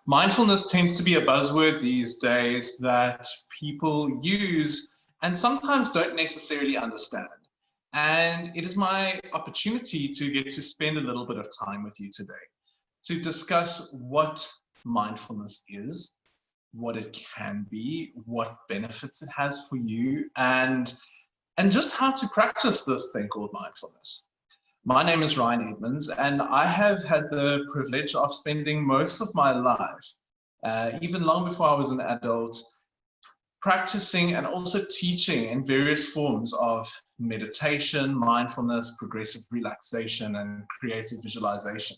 Mindfulness tends to be a buzzword these days that people use and sometimes don't necessarily understand. And it is my opportunity to get to spend a little bit of time with you today to discuss what mindfulness is, what it can be, what benefits it has for you, and just how to practice this thing called mindfulness. My name is Ryan Edmonds, and I have had the privilege of spending most of my life, even long before I was an adult, practicing and also teaching in various forms of meditation, mindfulness, progressive relaxation, and creative visualization.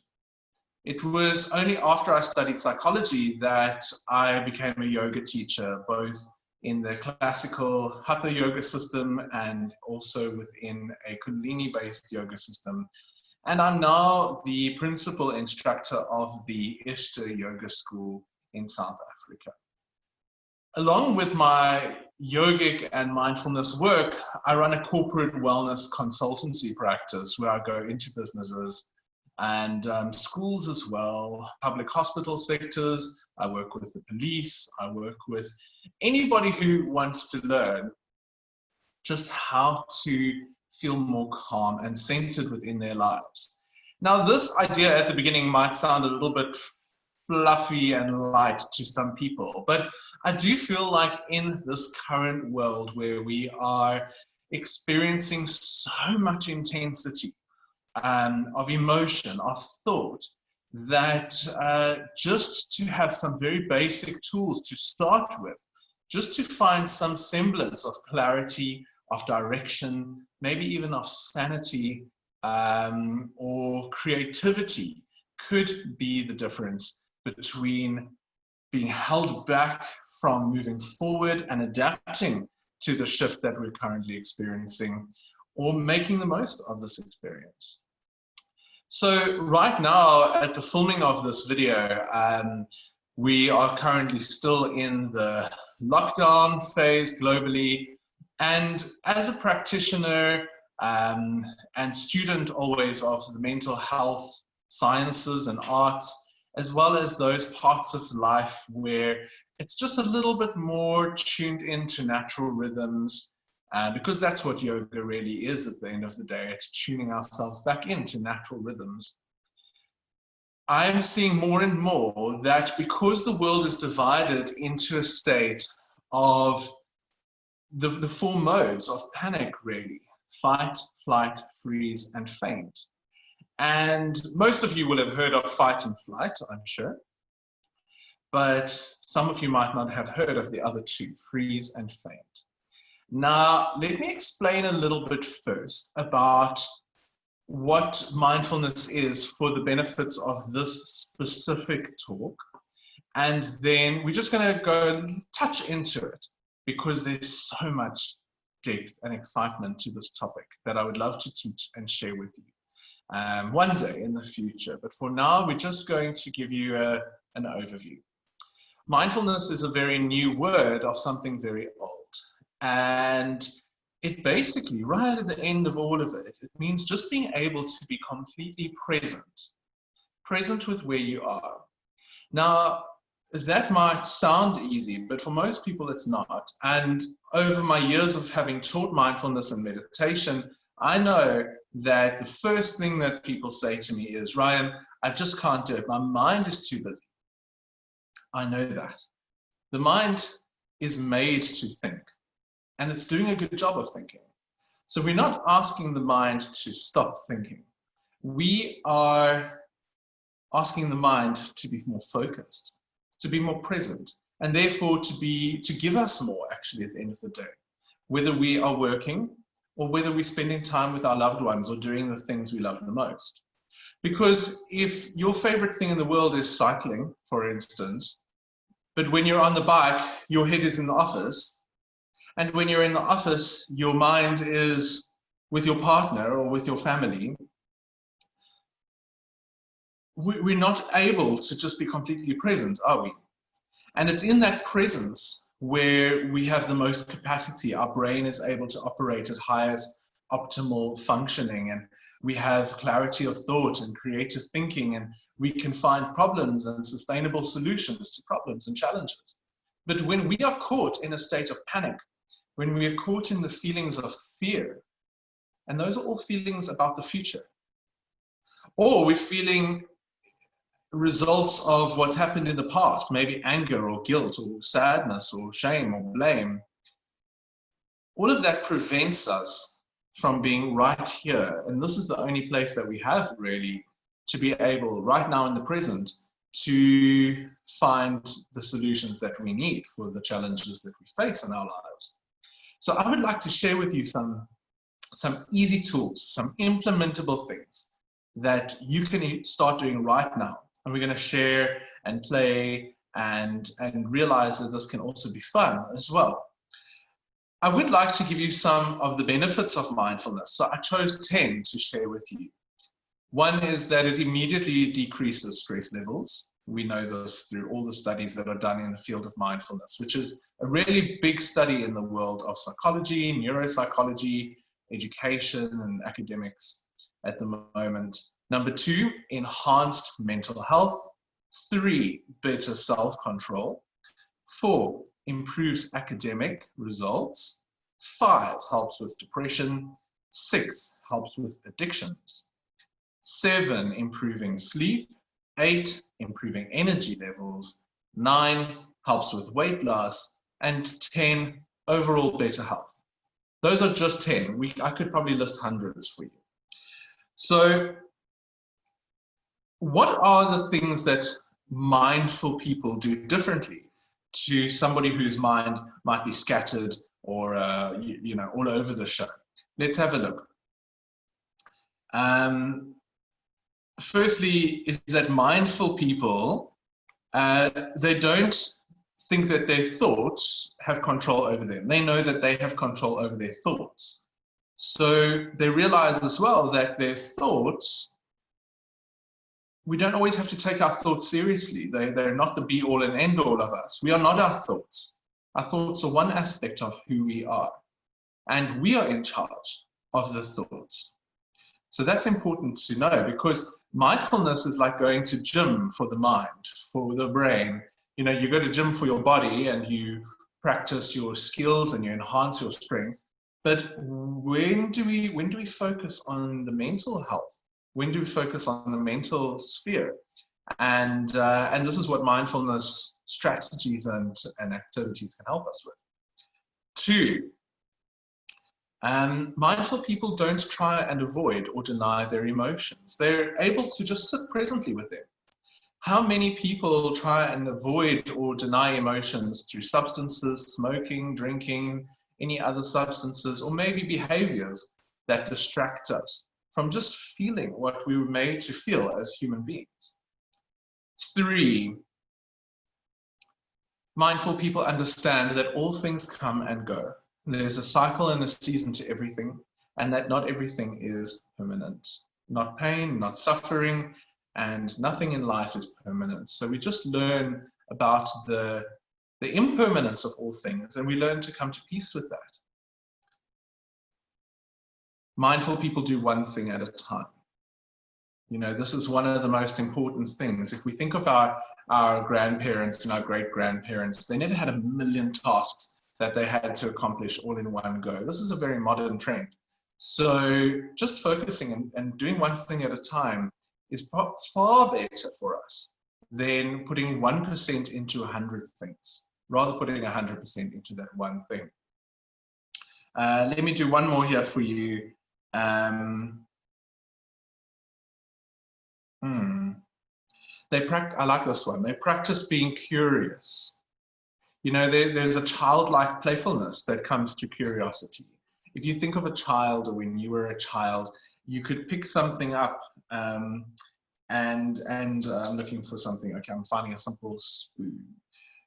It was only after I studied psychology that I became a yoga teacher, both in the classical Hatha yoga system and also within a Kundalini-based yoga system. And I'm now the principal instructor of the Ishta Yoga School in South Africa. Along with my yogic and mindfulness work, I run a corporate wellness consultancy practice where I go into businesses and schools as well, public hospital sectors. I work with the police. I work with anybody who wants to learn just how to feel more calm and centered within their lives. Now, this idea at the beginning might sound a little bit fluffy and light to some people, but I do feel like in this current world where we are experiencing so much intensity of emotion, of thought, that just to have some very basic tools to start with, just to find some semblance of clarity, of direction, maybe even of sanity or creativity could be the difference between being held back from moving forward and adapting to the shift that we're currently experiencing, or making the most of this experience. So right now at the filming of this video, we are currently still in the lockdown phase globally. And as a practitioner and student always of the mental health sciences and arts, as well as those parts of life where it's just a little bit more tuned into natural rhythms, because that's what yoga really is at the end of the day. It's tuning ourselves back into natural rhythms. I'm seeing more and more that because the world is divided into a state of the four modes of panic, really: fight, flight, freeze, and faint. And most of you will have heard of fight and flight, I'm sure. But some of you might not have heard of the other two, freeze and faint. Now, let me explain a little bit first about what mindfulness is for the benefits of this specific talk. And then we're just going to go and touch into it because there's so much depth and excitement to this topic that I would love to teach and share with you one day in the future. But for now, we're just going to give you an overview. Mindfulness is a very new word of something very old. And it basically, right at the end of all of it, it means just being able to be completely present with where you are. Now, that might sound easy, but for most people it's not. And over my years of having taught mindfulness and meditation, I know that the first thing that people say to me is, Ryan, I just can't do it. My mind is too busy. I know that. The mind is made to think, and it's doing a good job of thinking. So we're not asking the mind to stop thinking. We are asking the mind to be more focused, to be more present, and therefore to give us more actually at the end of the day, whether we are working or whether we're spending time with our loved ones or doing the things we love the most. Because if your favorite thing in the world is cycling, for instance, but when you're on the bike, your head is in the office, and when you're in the office, your mind is with your partner or with your family, we're not able to just be completely present, are we? And it's in that presence where we have the most capacity. Our brain is able to operate at highest optimal functioning, and we have clarity of thought and creative thinking, and we can find problems and sustainable solutions to problems and challenges. But when we are caught in a state of panic, when we are caught in the feelings of fear, and those are all feelings about the future, or we're feeling results of what's happened in the past, maybe anger or guilt or sadness or shame or blame, all of that prevents us from being right here. And this is the only place that we have really to be able, right now in the present, to find the solutions that we need for the challenges that we face in our lives. So I would like to share with you some easy tools, some implementable things that you can start doing right now. And we're going to share and play and realize that this can also be fun as well. I would like to give you some of the benefits of mindfulness. So I chose 10 to share with you. One is that it immediately decreases stress levels. We know this through all the studies that are done in the field of mindfulness, which is a really big study in the world of psychology, neuropsychology, education, and academics at the moment. Number 2, enhanced mental health. 3, better self-control. 4, improves academic results. 5, helps with depression. 6, helps with addictions. 7, improving sleep. 8, improving energy levels. 9, helps with weight loss. And 10, overall better health. Those are just 10. I could probably list hundreds for you. So what are the things that mindful people do differently to somebody whose mind might be scattered or all over the show? Let's have a look. Firstly, is that mindful people, they don't think that their thoughts have control over them. They know that they have control over their thoughts. So they realize as well that their thoughts, we don't always have to take our thoughts seriously. They're not the be all and end all of us. We are not our thoughts. Our thoughts are one aspect of who we are. And we are in charge of the thoughts. So that's important to know, because mindfulness is like going to gym for the mind, for the brain. You know, you go to gym for your body and you practice your skills and you enhance your strength. But when do we focus on the mental health? When do we focus on the mental sphere? And this is what mindfulness strategies and activities can help us with. 2, mindful people don't try and avoid or deny their emotions. They're able to just sit presently with them. How many people try and avoid or deny emotions through substances, smoking, drinking, any other substances, or maybe behaviors that distract us from just feeling what we were made to feel as human beings? 3, mindful people understand that all things come and go. There's a cycle and a season to everything, and that not everything is permanent. Not pain, not suffering, and nothing in life is permanent. So we just learn about the impermanence of all things, and we learn to come to peace with that. Mindful people do one thing at a time. You know, this is one of the most important things. If we think of our grandparents and our great-grandparents, they never had a million tasks that they had to accomplish all in one go. This is a very modern trend. So just focusing and doing one thing at a time is far better for us than putting 1% into 100 things, rather putting 100% into that one thing. Let me do one more here for you. I like this one. They practice being curious. You know, there's a childlike playfulness that comes through curiosity. If you think of a child, or when you were a child, you could pick something up and I'm looking for something. Okay, I'm finding a simple spoon.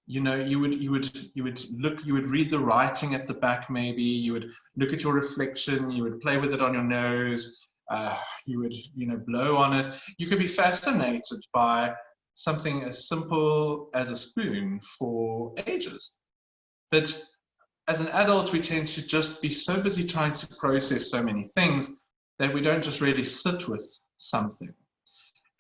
You know, you would look, you would read the writing at the back, maybe you would look at your reflection, you would play with it on your nose, you would, you know, blow on it. You could be fascinated by something as simple as a spoon for ages. But as an adult, we tend to just be so busy trying to process so many things that we don't just really sit with something.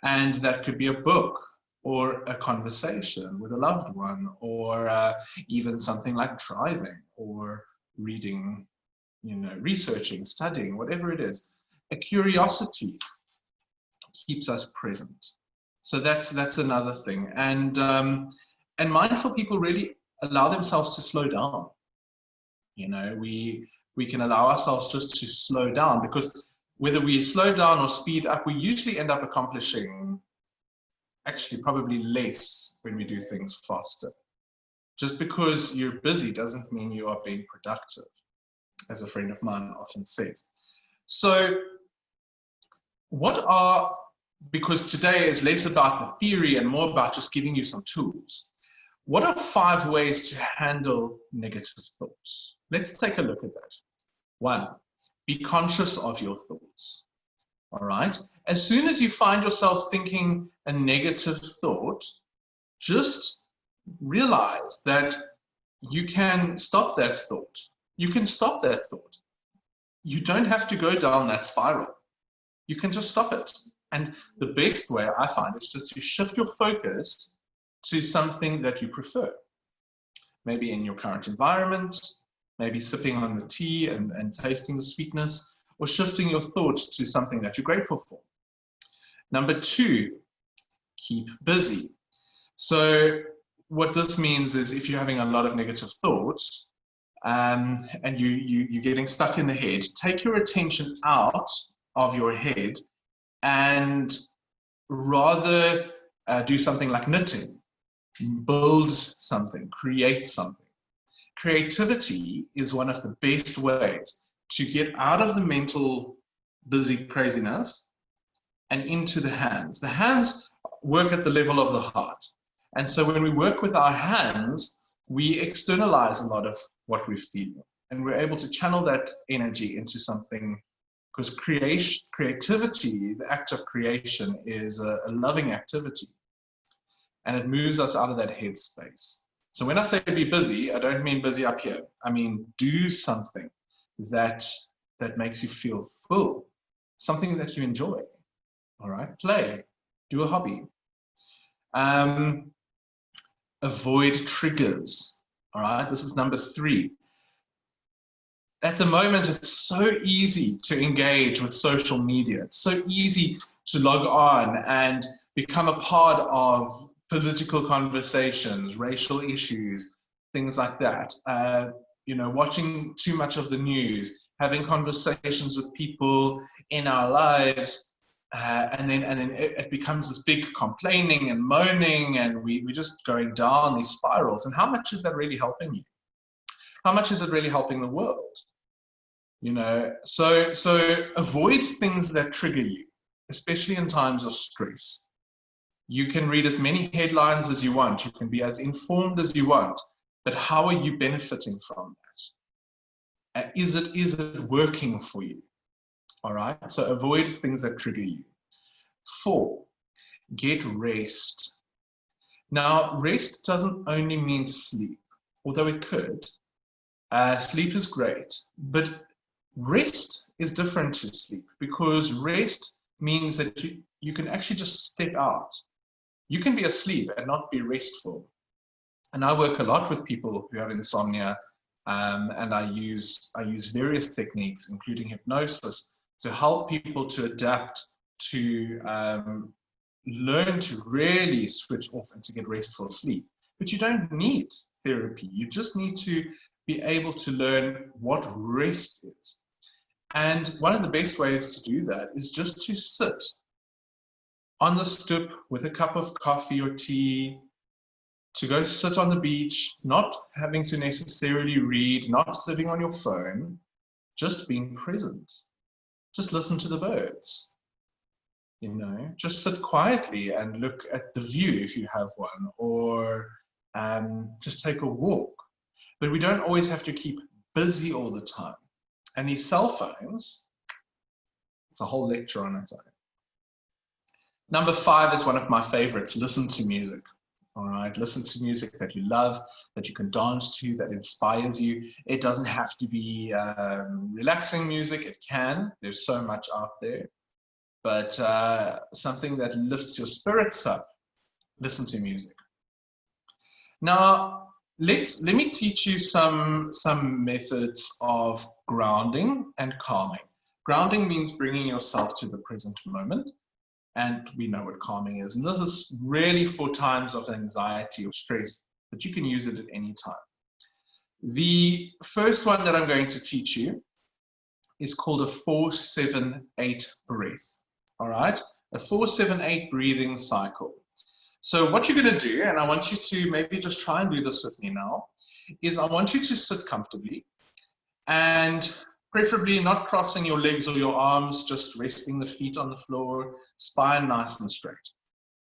And that could be a book, or a conversation with a loved one, or even something like driving or reading, researching, studying, whatever it is. A curiosity keeps us present. So that's another thing. And mindful people really allow themselves to slow down. We can allow ourselves just to slow down, because whether we slow down or speed up, we usually end up accomplishing actually probably less when we do things faster. Just because you're busy doesn't mean you are being productive, as a friend of mine often says. So because today is less about the theory and more about just giving you some tools. What are 5 ways to handle negative thoughts? Let's take a look at that. 1, be conscious of your thoughts. All right. As soon as you find yourself thinking a negative thought, just realize that you can stop that thought. You can stop that thought. You don't have to go down that spiral. You can just stop it. And the best way I find is just to shift your focus to something that you prefer. Maybe in your current environment, maybe sipping on the tea and tasting the sweetness, or shifting your thoughts to something that you're grateful for. Number 2, keep busy. So what this means is, if you're having a lot of negative thoughts and you're getting stuck in the head, take your attention out of your head and rather do something like knitting, build something, create something. Creativity is one of the best ways to get out of the mental busy craziness and into the hands. The hands work at the level of the heart. And so when we work with our hands, we externalize a lot of what we feel, and we're able to channel that energy into something, because creativity, the act of creation, is a loving activity, and it moves us out of that head space. So when I say be busy, I don't mean busy up here. I mean do something that makes you feel full, something that you enjoy. All right, play, do a hobby. Avoid triggers. All right, this is number 3. At the moment, it's so easy to engage with social media. It's so easy to log on and become a part of political conversations, racial issues, things like that. Watching too much of the news, having conversations with people in our lives, and then it becomes this big complaining and moaning, and we're just going down these spirals. And how much is that really helping you? How much is it really helping the world? So avoid things that trigger you, especially in times of stress. You can read as many headlines as you want. You can be as informed as you want, but how are you benefiting from that? Is it working for you? All right, so avoid things that trigger you. 4, get rest. Now, rest doesn't only mean sleep, although it could. Sleep is great, but rest is different to sleep, because rest means that you can actually just step out. You can be asleep and not be restful. And I work a lot with people who have insomnia, and I use various techniques, including hypnosis, to help people to adapt, to learn to really switch off and to get restful sleep. But you don't need therapy. You just need to be able to learn what rest is. And one of the best ways to do that is just to sit on the stoep with a cup of coffee or tea, to go sit on the beach, not having to necessarily read, not sitting on your phone, just being present. Just listen to the birds. Just sit quietly and look at the view if you have one, or just take a walk. But we don't always have to keep busy all the time. And these cell phones, it's a whole lecture on its own. Number 5 is one of my favorites, listen to music. All right, listen to music that you love, that you can dance to, that inspires you. It doesn't have to be relaxing music. It can. There's so much out there. But something that lifts your spirits up, listen to music. Now, let me teach you some methods of grounding and calming. Grounding means bringing yourself to the present moment. And we know what calming is. And this is really for times of anxiety or stress, but you can use it at any time. The first one that I'm going to teach you is called a 4-7-8 breath. All right, a 4-7-8 breathing cycle. So what you're going to do, and I want you to maybe just try and do this with me now, is I want you to sit comfortably and preferably not crossing your legs or your arms, just resting the feet on the floor, spine nice and straight.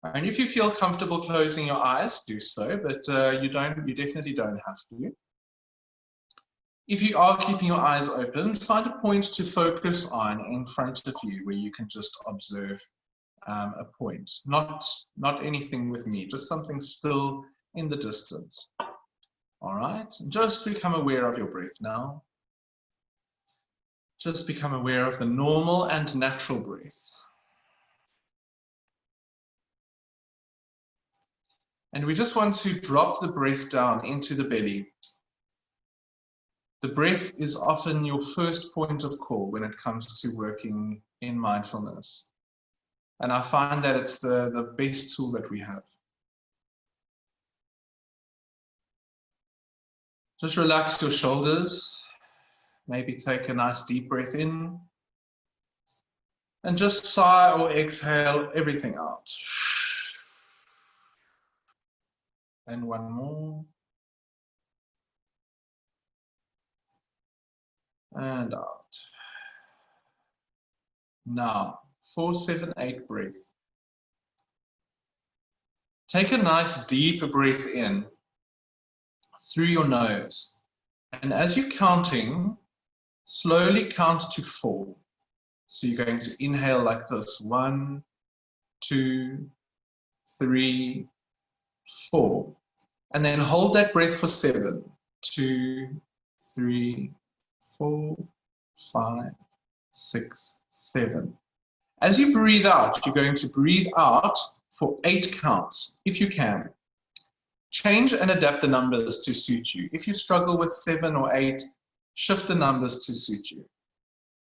And if you feel comfortable closing your eyes, do so, but you definitely don't have to. If you are keeping your eyes open, find a point to focus on in front of you where you can just observe a point. Not anything with me, just something still in the distance. All right, just become aware of your breath now. Just become aware of the normal and natural breath. And we just want to drop the breath down into the belly. The breath is often your first point of call when it comes to working in mindfulness. And I find that it's the best tool that we have. Just relax your shoulders. Maybe take a nice deep breath in. And just sigh or exhale everything out. And one more. And out. Now, 4-7-8 breath. Take a nice deep breath in through your nose. And as you're counting, slowly count to 4. So you're going to inhale like this. 1, 2, 3, 4. And then hold that breath for 7. 2, 3, 4, 5, 6, 7. As you breathe out, you're going to breathe out for 8 counts, if you can. Change and adapt the numbers to suit you. If you struggle with 7 or 8, shift the numbers to suit you.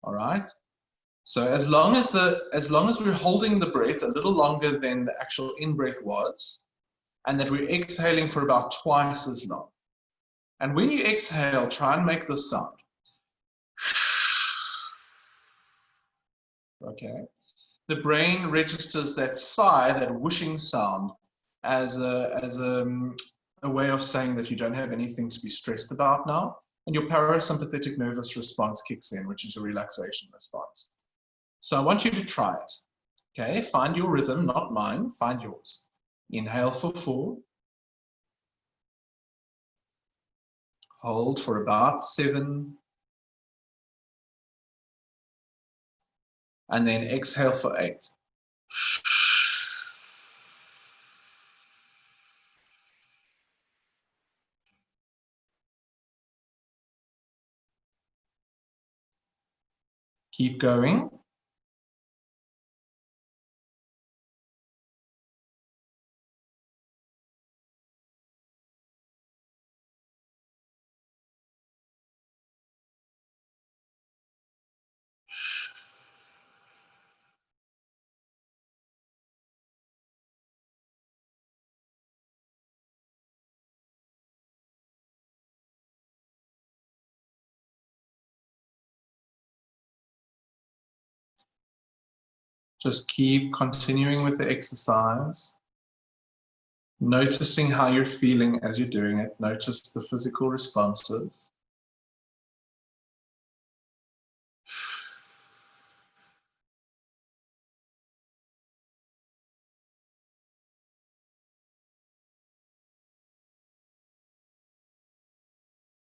All right? So as long as we're holding the breath a little longer than the actual in-breath was, and that we're exhaling for about twice as long. And when you exhale, try and make this sound. Okay. The brain registers that sigh, that whooshing sound, as a way of saying that you don't have anything to be stressed about now, and your parasympathetic nervous response kicks in, which is a relaxation response. So I want you to try it. Okay, find your rhythm, not mine, find yours. Inhale for 4. Hold for about 7. And then exhale for 8. Keep going. Just keep continuing with the exercise. Noticing how you're feeling as you're doing it. Notice the physical responses.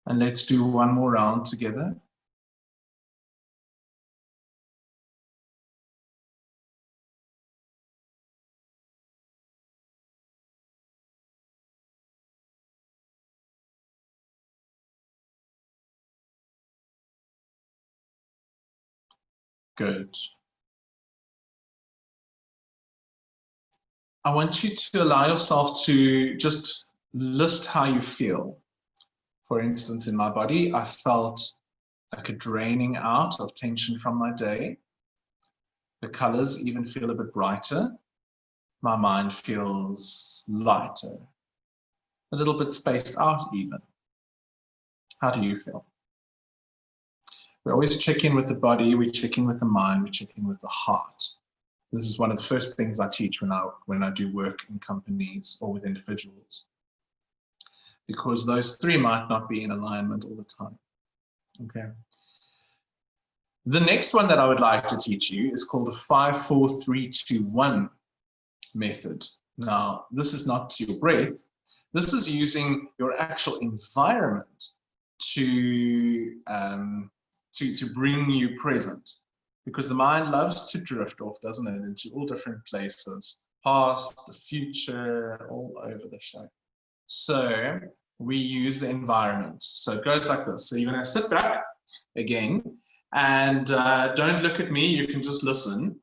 And let's do one more round together. Good. I want you to allow yourself to just list how you feel. For instance, in my body, I felt like a draining out of tension from my day. The colors even feel a bit brighter. My mind feels lighter, a little bit spaced out even. How do you feel? We always check in with the body, we check in with the mind, we check in with the heart. This is one of the first things I teach when I do work in companies or with individuals, because those three might not be in alignment all the time. Okay. The next one that I would like to teach you is called the 5-4-3-2-1 method. Now, this is not your breath. This is using your actual environment to bring you present, because the mind loves to drift off, doesn't it, into all different places, past, the future, all over the show. So we use the environment. So it goes like this. So you're going to sit back again, and don't look at me. You can just listen.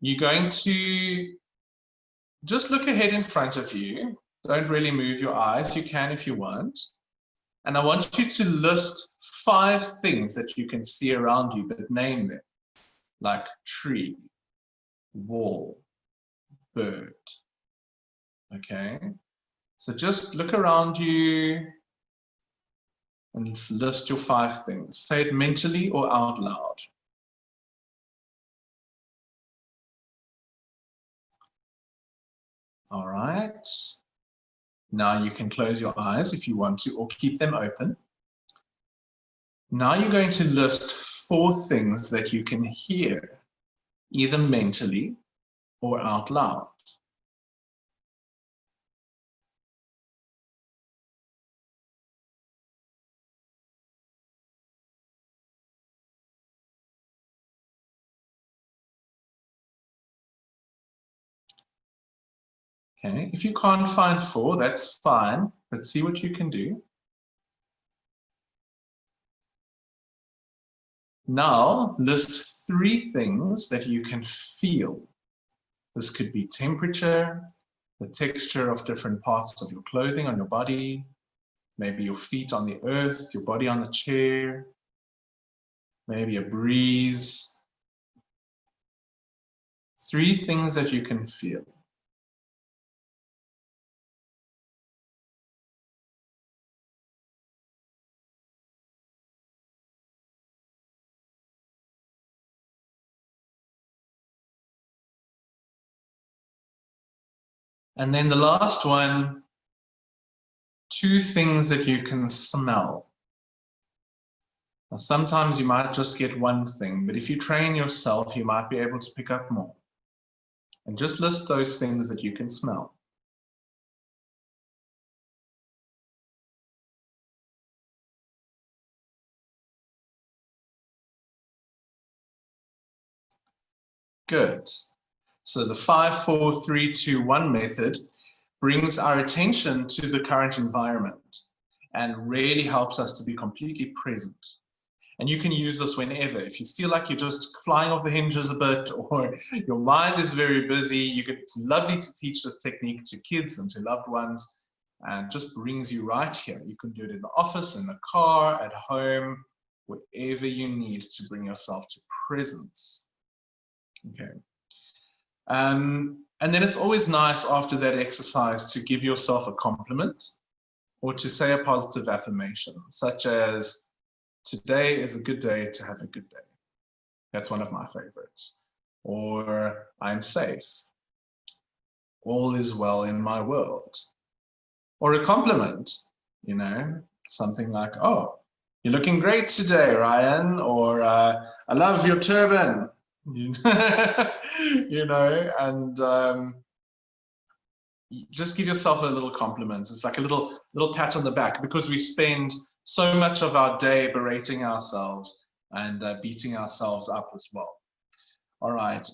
You're going to just look ahead in front of you. Don't really move your eyes. You can if you want. And I want you to list 5 things that you can see around you, but name them, like tree, wall, bird. Okay? So just look around you and list your 5 things. Say it mentally or out loud. All right. Now you can close your eyes if you want to, or keep them open. Now you're going to list 4 things that you can hear, either mentally or out loud. Okay, if you can't find 4, that's fine, but see what you can do. Now, list 3 things that you can feel. This could be temperature, the texture of different parts of your clothing on your body, maybe your feet on the earth, your body on the chair, maybe a breeze. 3 things that you can feel. And then the last one, 2 things that you can smell. Now, sometimes you might just get 1 thing, but if you train yourself, you might be able to pick up more. And just list those things that you can smell. Good. So the 5-4-3-2-1 method brings our attention to the current environment and really helps us to be completely present. And you can use this whenever. If you feel like you're just flying off the hinges a bit, or your mind is very busy, it's lovely to teach this technique to kids and to loved ones, and just brings you right here. You can do it in the office, in the car, at home, wherever you need to bring yourself to presence. Okay. And then it's always nice after that exercise to give yourself a compliment or to say a positive affirmation, such as, today is a good day to have a good day. That's one of my favorites. Or, I'm safe. All is well in my world. Or a compliment, something like, oh, you're looking great today, Ryan. Or, I love your turban. And just give yourself a little compliment. It's like a little pat on the back, because we spend so much of our day berating ourselves and beating ourselves up as well. All right.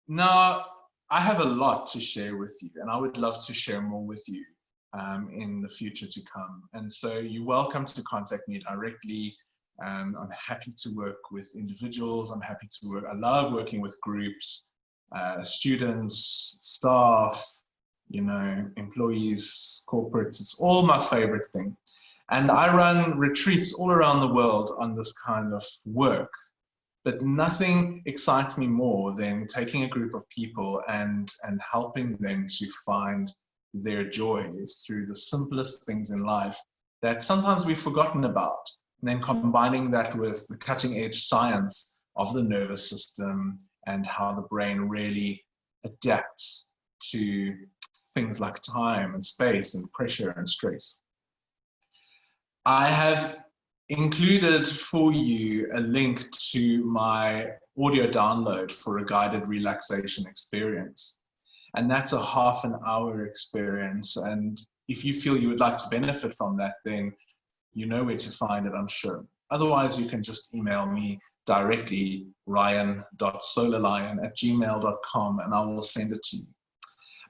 Now, I have a lot to share with you, and I would love to share more with you in the future to come. And so you're welcome to contact me directly. I'm happy to work with individuals. I love working with groups, students, staff, employees, corporates. It's all my favorite thing. And I run retreats all around the world on this kind of work. But nothing excites me more than taking a group of people and helping them to find their joys through the simplest things in life that sometimes we've forgotten about. And then combining that with the cutting edge science of the nervous system and how the brain really adapts to things like time and space and pressure and stress. I have included for you a link to my audio download for a guided relaxation experience. And that's a half an hour experience. And if you feel you would like to benefit from that, then you know where to find it, I'm sure. Otherwise, you can just email me directly, ryan.solarlion@gmail.com, and I will send it to you.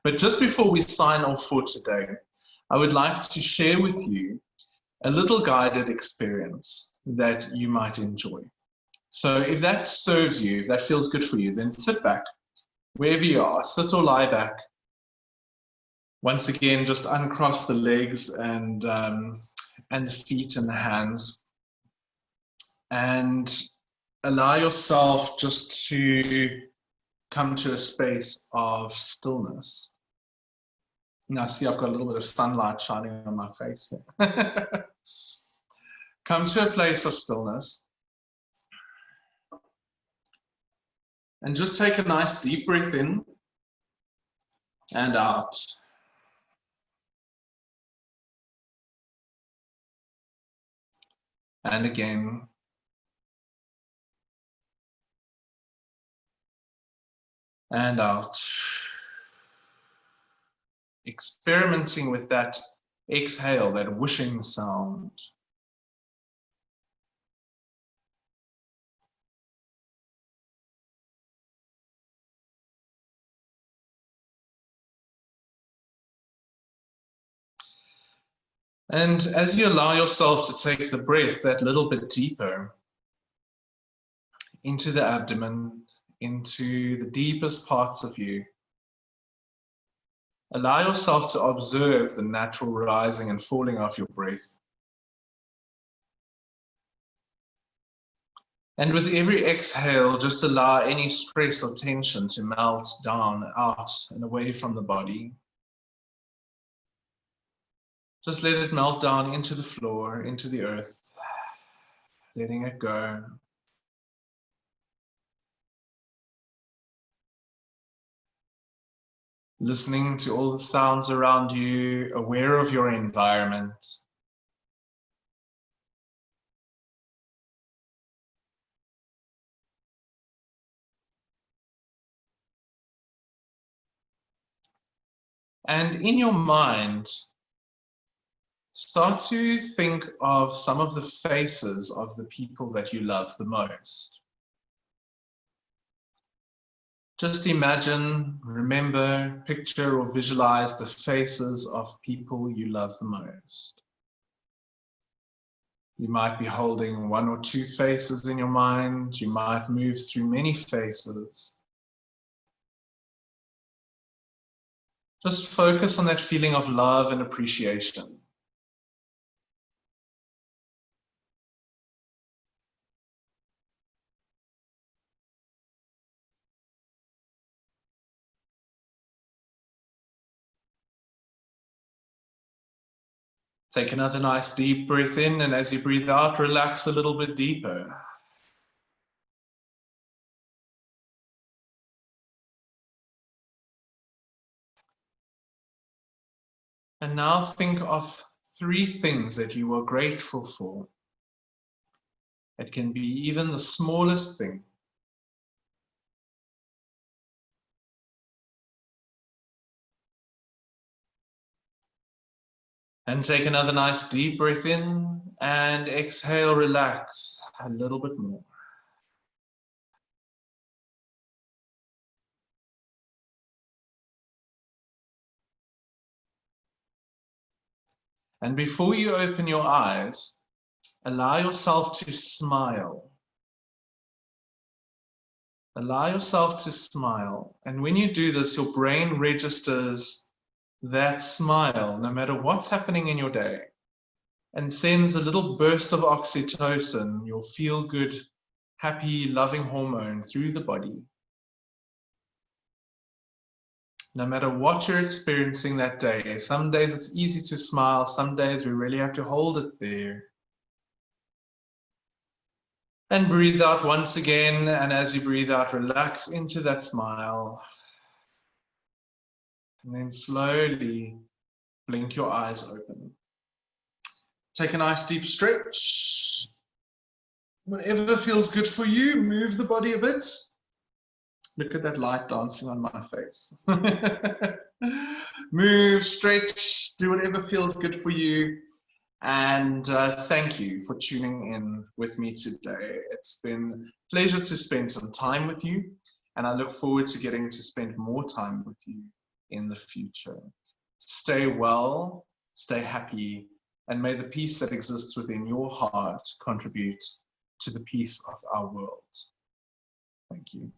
But just before we sign off for today, I would like to share with you a little guided experience that you might enjoy. So if that serves you, if that feels good for you, then sit back, wherever you are, sit or lie back. Once again, just uncross the legs and the feet and the hands, and allow yourself just to come to a space of stillness. Now, see, I've got a little bit of sunlight shining on my face here. Come to a place of stillness. And just take a nice deep breath in and out. And again. And out. Experimenting with that exhale, that whooshing sound. And as you allow yourself to take the breath that little bit deeper into the abdomen, into the deepest parts of you, allow yourself to observe the natural rising and falling of your breath. And with every exhale, just allow any stress or tension to melt down, out and away from the body. Just let it melt down into the floor, into the earth, letting it go. Listening to all the sounds around you, aware of your environment. And in your mind, start to think of some of the faces of the people that you love the most. Just imagine, remember, picture or visualize the faces of people you love the most. You might be holding one or two faces in your mind. You might move through many faces. Just focus on that feeling of love and appreciation. Take another nice deep breath in, and as you breathe out, relax a little bit deeper. And now think of 3 things that you are grateful for. It can be even the smallest thing. And take another nice deep breath in and exhale, relax a little bit more. And before you open your eyes, Allow yourself to smile. Allow yourself to smile. And when you do this, your brain registers that smile, no matter what's happening in your day, and sends a little burst of oxytocin, your feel-good, happy, loving hormone through the body. No matter what you're experiencing that day, some days it's easy to smile, some days we really have to hold it there. And breathe out once again, and as you breathe out, relax into that smile. And then slowly blink your eyes open. Take a nice deep stretch. Whatever feels good for you, move the body a bit. Look at that light dancing on my face. Move, stretch, do whatever feels good for you. And thank you for tuning in with me today. It's been a pleasure to spend some time with you, and I look forward to getting to spend more time with you in the future. Stay well, stay happy, and may the peace that exists within your heart contribute to the peace of our world. Thank you.